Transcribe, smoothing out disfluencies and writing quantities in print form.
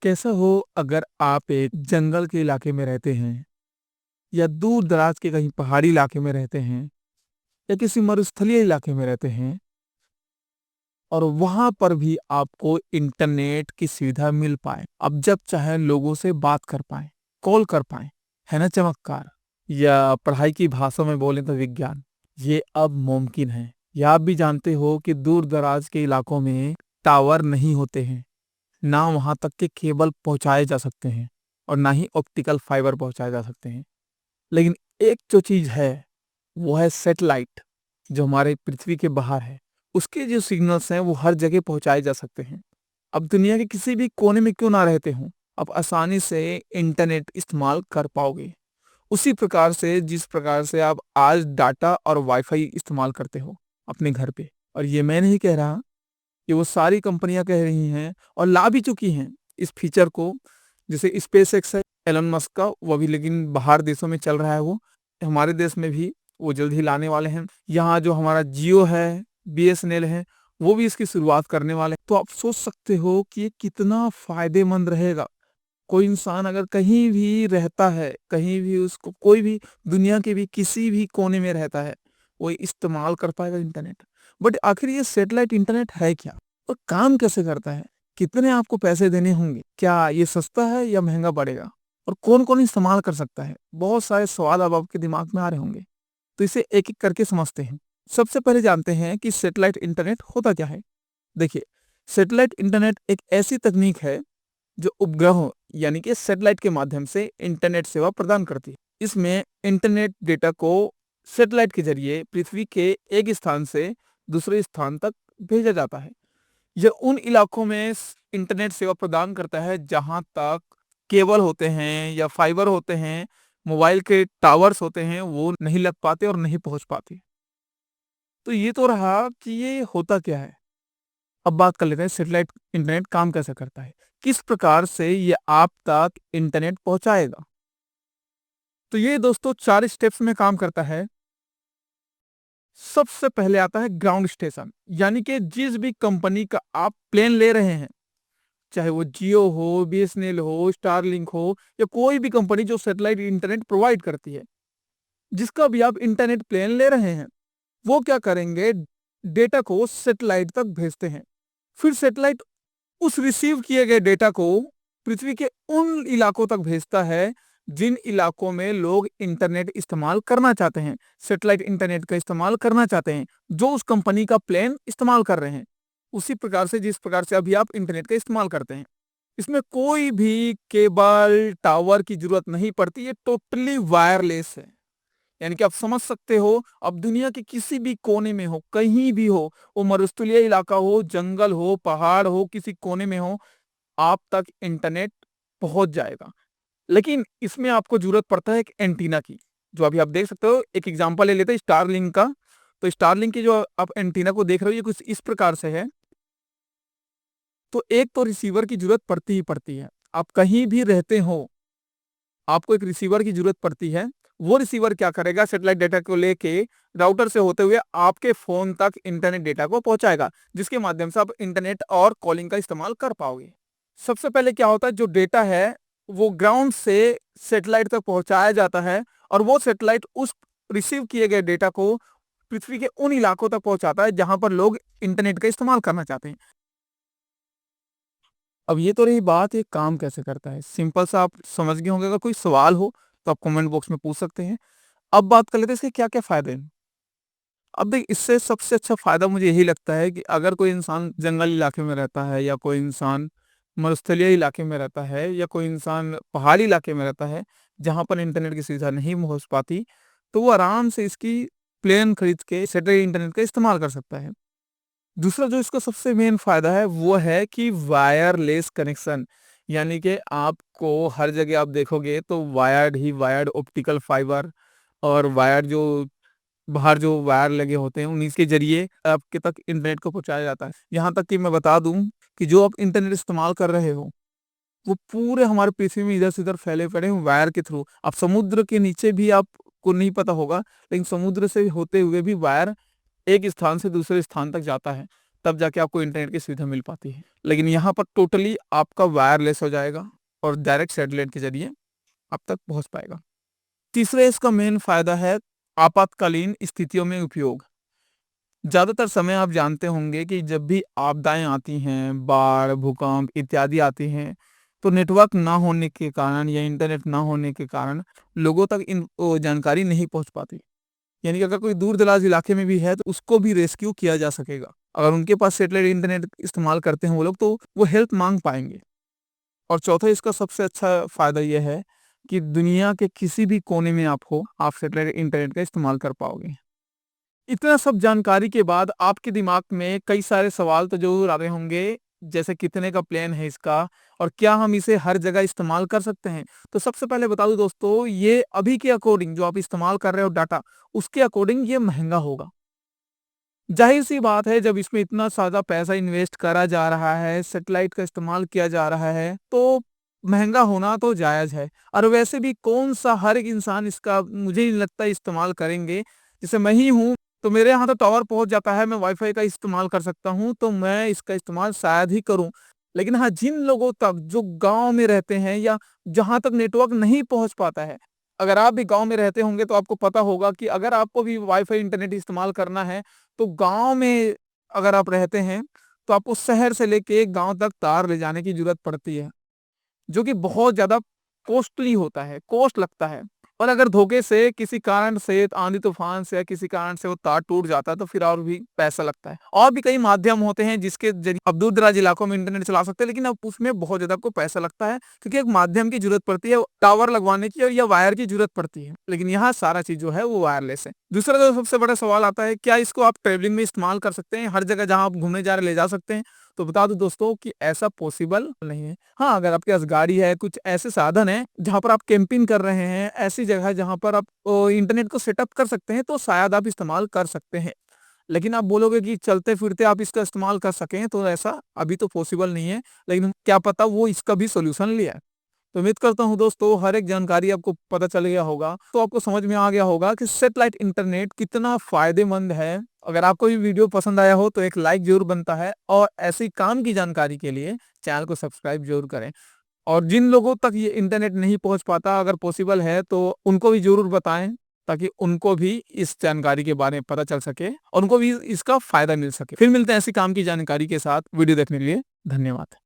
कैसा हो अगर आप एक जंगल के इलाके में रहते हैं या दूर दराज के कहीं पहाड़ी इलाके में रहते हैं या किसी मरुस्थलीय इलाके में रहते हैं और वहां पर भी आपको इंटरनेट की सुविधा मिल पाए। अब जब चाहे लोगों से बात कर पाए, कॉल कर पाए, है ना चमत्कार। या पढ़ाई की भाषा में बोले तो विज्ञान, ये अब मुमकिन है। या आप भी जानते हो कि दूर दराज के इलाकों में टावर नहीं होते हैं, ना वहां तक के केबल पहुंचाए जा सकते हैं और ना ही ऑप्टिकल फाइबर पहुंचाए जा सकते हैं। लेकिन एक जो चीज है वो है सैटेलाइट, जो हमारे पृथ्वी के बाहर है। उसके जो सिग्नल्स हैं वो हर जगह पहुंचाए जा सकते हैं। अब दुनिया के किसी भी कोने में क्यों ना रहते हों, आप आसानी से इंटरनेट इस्तेमाल कर पाओगे। उसी प्रकार से जिस प्रकार से आप आज डाटा और वाईफाई इस्तेमाल करते हो अपने घर पे। और ये मैं नहीं कह रहा, कि वो सारी कंपनियां कह रही हैं और ला भी चुकी हैं इस फीचर को। जैसे स्पेस एक्स है एलन मस्क का, वो भी लेकिन बाहर देशों में चल रहा है। वो हमारे देश में भी वो जल्द ही लाने वाले हैं। यहाँ जो हमारा जियो है, बीएसएनएल है, वो भी इसकी शुरुआत करने वाले हैं। तो आप सोच सकते हो कि ये कितना फायदेमंद रहेगा। कोई इंसान अगर कहीं भी रहता है, कहीं भी उसको कोई भी दुनिया के भी किसी भी कोने में रहता है, वो इस्तेमाल कर पाएगा इंटरनेट। बट आखिर ये सैटेलाइट इंटरनेट है क्या और काम कैसे करता है? कितने आपको पैसे देने होंगे? क्या ये सस्ता है या महंगा पड़ेगा? और कौन कौन इस्तेमाल कर सकता है? बहुत सारे सवाल अब आपके दिमाग में आ रहे होंगे। तो इसे एक एक करके समझते हैं। सबसे पहले जानते हैं कि सैटेलाइट इंटरनेट होता क्या है। देखिए, सैटेलाइट इंटरनेट एक ऐसी तकनीक है जो उपग्रहों यानी कि सैटेलाइट के माध्यम से इंटरनेट सेवा प्रदान करती है। इसमें इंटरनेट डेटा को सैटेलाइट के जरिए पृथ्वी के एक स्थान से दूसरे स्थान तक भेजा जाता है। यह उन इलाकों में इंटरनेट सेवा प्रदान करता है जहां तक केबल होते हैं या फाइबर होते हैं, मोबाइल के टावर्स होते हैं, वो नहीं लग पाते और नहीं पहुंच पाते। तो ये तो रहा कि ये होता क्या है। अब बात कर लेते हैं सैटेलाइट इंटरनेट काम कैसे करता है, किस प्रकार से ये आप तक इंटरनेट पहुंचाएगा। तो ये दोस्तों 4 स्टेप्स में काम करता है। सबसे पहले आता है ग्राउंड स्टेशन, यानी कि जिस भी कंपनी का आप प्लेन ले रहे हैं, चाहे वो जियो हो, बीएसएनएल हो, स्टारलिंक हो या कोई भी कंपनी जो सैटेलाइट इंटरनेट प्रोवाइड करती है, जिसका भी आप इंटरनेट प्लेन ले रहे हैं, वो क्या करेंगे, डेटा को सैटेलाइट तक भेजते हैं। फिर सैटेलाइट उस रिसीव किए गए डेटा को पृथ्वी के उन इलाकों तक भेजता है जिन इलाकों में लोग इंटरनेट इस्तेमाल करना चाहते हैं, सैटेलाइट इंटरनेट का इस्तेमाल करना चाहते हैं, जो उस कंपनी का प्लान इस्तेमाल कर रहे हैं। उसी प्रकार से जिस प्रकार से अभी आप इंटरनेट का इस्तेमाल करते हैं, इसमें कोई भी केबल टावर की जरूरत नहीं पड़ती। ये टोटली वायरलेस है। यानी कि आप समझ सकते हो, अब दुनिया के किसी भी कोने में हो, कहीं भी हो, वो मरुस्थलीय इलाका हो, जंगल हो, पहाड़ हो, किसी कोने में हो, आप तक इंटरनेट पहुंच जाएगा। लेकिन इसमें आपको जरूरत पड़ता है एक एंटीना की, जो अभी आप देख सकते हो। एक एग्जांपल ले लेते हैं स्टारलिंक का। तो स्टारलिंक की जो आप एंटीना को देख रहे हो, ये कुछ इस प्रकार से है। तो एक तो रिसीवर की जरूरत पड़ती ही पड़ती है। आप कहीं भी रहते हो, आपको एक रिसीवर की जरूरत पड़ती है। वो रिसीवर क्या करेगा, सैटेलाइट डेटा को लेके राउटर से होते हुए आपके फोन तक इंटरनेट डेटा को पहुंचाएगा, जिसके माध्यम से आप इंटरनेट और कॉलिंग का इस्तेमाल कर पाओगे। सबसे पहले क्या होता है, जो डेटा है वो ग्राउंड से सैटेलाइट तक पहुंचाया जाता है और वो सैटेलाइट उस रिसीव किए गए डेटा को पृथ्वी के उन इलाकों तक पहुंचाता है जहां पर लोग इंटरनेट का इस्तेमाल करना चाहते हैं। अब ये तो रही बात, ये काम कैसे करता है। सिंपल सा आप समझ गए होंगे। अगर कोई सवाल हो तो आप कमेंट बॉक्स में पूछ सकते हैं। अब बात कर लेते हैं इसके क्या क्या फायदे हैं। अब देख, इससे सबसे अच्छा फायदा मुझे यही लगता है कि अगर कोई इंसान जंगल इलाके में रहता है या कोई इंसान मरुस्थलीय इलाके में रहता है या कोई इंसान पहाड़ी इलाके में रहता है जहाँ पर इंटरनेट की सुविधा नहीं पहुंच पाती, तो वो आराम से इसकी प्लेन खरीद के सैटेलाइट इंटरनेट का इस्तेमाल कर सकता है। दूसरा जो इसका सबसे मेन फायदा है वो है कि वायरलेस कनेक्शन, यानी कि आपको हर जगह आप देखोगे तो वायर्ड ही वायर्ड ऑप्टिकल फाइबर और वायर जो बाहर जो वायर लगे होते हैं उन्हीं के जरिए आपके तक इंटरनेट को पहुंचाया जाता है। यहाँ तक कि मैं बता दूं कि जो आप इंटरनेट इस्तेमाल कर रहे हो वो पूरे हमारे पृथ्वी में इधर से उधर फैले पड़े हैं वायर के थ्रू। अब समुद्र के नीचे भी आपको नहीं पता होगा, लेकिन समुद्र से होते हुए भी वायर एक स्थान से दूसरे स्थान तक जाता है। तब जाके आपको इंटरनेट की सुविधा मिल पाती है। लेकिन यहाँ पर टोटली आपका वायरलेस हो जाएगा और डायरेक्ट सैटेलाइट के ज़रिए आप तक पहुँच पाएगा। तीसरा इसका मेन फ़ायदा है आपातकालीन स्थितियों में उपयोग। ज़्यादातर समय आप जानते होंगे कि जब भी आपदाएँ आती हैं, बाढ़, भूकंप इत्यादि आती हैं, तो नेटवर्क ना होने के कारण या इंटरनेट ना होने के कारण लोगों तक जानकारी नहीं पहुँच पाती। यानी कि अगर कोई दूर-दराज इलाके में भी है तो उसको भी रेस्क्यू किया जा सकेगा। अगर उनके पास सैटेलाइट इंटरनेट इस्तेमाल करते हैं वो लोग तो वो हेल्प माँग पाएँगे। और चौथा इसका सबसे अच्छा फ़ायदा ये है कि दुनिया के किसी भी कोने में आप हो, आप सैटेलाइट इंटरनेट का इस्तेमाल कर पाओगे। इतना सब जानकारी के बाद आपके दिमाग में कई सारे सवाल तो ज़रूर आ रहे होंगे, जैसे कितने का प्लान है इसका और क्या हम इसे हर जगह इस्तेमाल कर सकते हैं? तो सबसे पहले बता दूँ दोस्तों, ये अभी के अकॉर्डिंग जो आप इस्तेमाल कर रहे हो डाटा, उसके अकॉर्डिंग ये महँगा होगा। ज़ाहिर-सी बात है जब इसमें इतना ज़्यादा पैसा इन्वेस्ट करा जा रहा है, सैटेलाइट का इस्तेमाल किया जा रहा है, तो महँगा होना तो जायज़ है। और वैसे भी कौन-सा हर एक इंसान इसका मुझे नहीं लगता इस्तेमाल करेंगे। जैसे मैं ही हूँ, तो मेरे यहाँ तो टावर पहुँच जाता है, मैं वाईफ़ाई का इस्तेमाल कर सकता हूँ, तो मैं इसका इस्तेमाल शायद ही करूँ। लेकिन हाँ, जिन लोगों तक जो गाँव में रहते हैं या जहाँ तक नेटवर्क नहीं पहुँच पाता है, अगर आप भी गाँव में रहते होंगे तो आपको पता होगा कि अगर आपको भी वाईफ़ाई इंटरनेट इस्तेमाल करना है तो गाँव में अगर आप रहते हैं, तो आपको शहर से लेके गाँव तक तार ले जाने की ज़रूरत पड़ती है, जो कि बहुत ज़्यादा कॉस्टली होता है, कॉस्ट लगता है। और अगर धोखे से किसी कारण से आंधी-तूफ़ान से या किसी कारण से वो तार टूट जाता है, तो फिर और भी पैसा लगता है। और भी कई माध्यम होते हैं जिसके ज़रिए आप दूर-दराज इलाकों में इंटरनेट चला सकते हैं, लेकिन अब उसमें बहुत ज़्यादा आपको पैसा लगता है, क्योंकि एक माध्यम की ज़रूरत पड़ती है, टावर लगवाने की और या वायर की ज़रूरत पड़ती है। लेकिन यहाँ सारा चीज़ जो है वो वायरलेस है। दूसरा जो सबसे बड़ा सवाल आता है, क्या इसको आप ट्रैवलिंग में इस्तेमाल कर सकते हैं? हर जगह जहाँ आप घूमने जा रहे हैं ले जा सकते हैं? तो बता दूँ दोस्तों कि ऐसा पॉसिबल नहीं है। हाँ, अगर आपके पास गाड़ी है, कुछ ऐसे साधन हैं, जहाँ पर आप कैंपिंग कर रहे हैं, ऐसी जगह जहाँ पर आप इंटरनेट को सेटअप कर सकते हैं, तो शायद आप इस्तेमाल कर सकते हैं। लेकिन आप बोलोगे कि चलते-फिरते आप इसका इस्तेमाल कर सकें, तो ऐसा अभी तो पॉसिबल नहीं है, लेकिन क्या पता वो इसका भी सॉल्यूशन ले आए। तो उम्मीद करता हूँ दोस्तों हर एक जानकारी आपको पता चल गया होगा, तो आपको समझ में आ गया होगा कि सैटेलाइट इंटरनेट कितना फ़ायदेमंद है। अगर आपको ये वीडियो पसंद आया हो तो एक लाइक ज़रूर बनता है और ऐसी काम की जानकारी के लिए चैनल को सब्सक्राइब ज़रूर करें। और जिन लोगों तक ये इंटरनेट नहीं पहुँच पाता, अगर पॉसिबल है तो उनको भी ज़रूर बताएँ, ताकि उनको भी इस जानकारी के बारे में पता चल सके और उनको भी इसका फ़ायदा मिल सके। फिर मिलते हैं ऐसी काम की जानकारी के साथ। वीडियो देखने के लिए धन्यवाद।